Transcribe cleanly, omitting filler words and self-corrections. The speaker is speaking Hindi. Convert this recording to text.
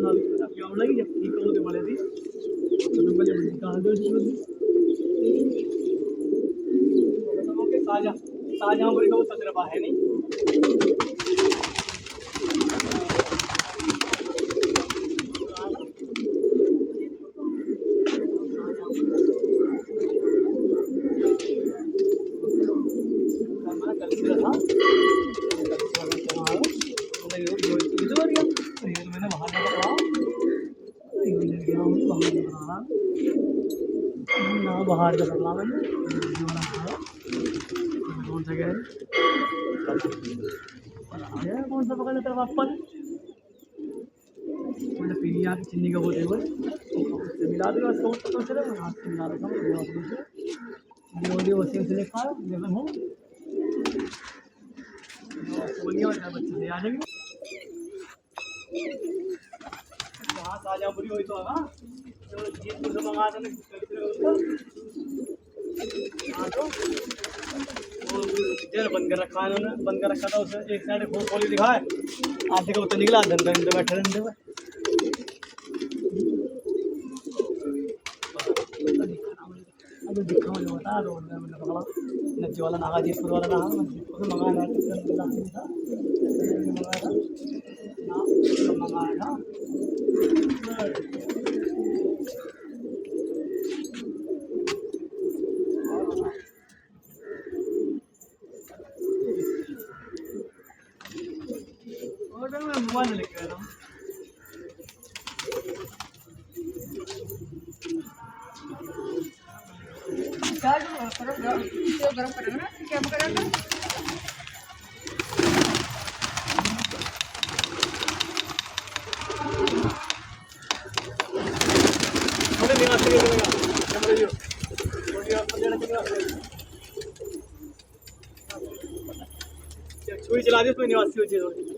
लगी जब ठीक हो तो बड़े थी तो बड़े निकाल दो के साजा साजा पर को तजर्बा है नहीं मैंने बाहर बाहर का पकड़ा मैंने कौन सा गया कौन सा पकड़ तेरा वापस मैंने पीलिया की चिन्नी का वो टेबल उससे मिला दिया उसको चले हाथ से मिला रखा जो वैसे से लिखा लेकिन हो बोलिए बच्चे से आ जाएंगे वहाँ साजा बुरी हुई तो हाँ तो जीत को मंगा देने हाँ तो वो जेल बंद कर रखा है उन्होंने बंद कर रखा था उसे एक साइड खोली दिखा है आधे को तो निकला धन धन बैठे रहते हुए अब दिखा मुझे बता रोड में मैंने पकड़ा नच्चे वाला नागा जीतपुर वाला नागा उसे मंगाया था मंगाया था मोबाइल लेके आया था गरम करेंगे ना क्या करेंगे छुरी चला दी उसमें निवासी हो चीज़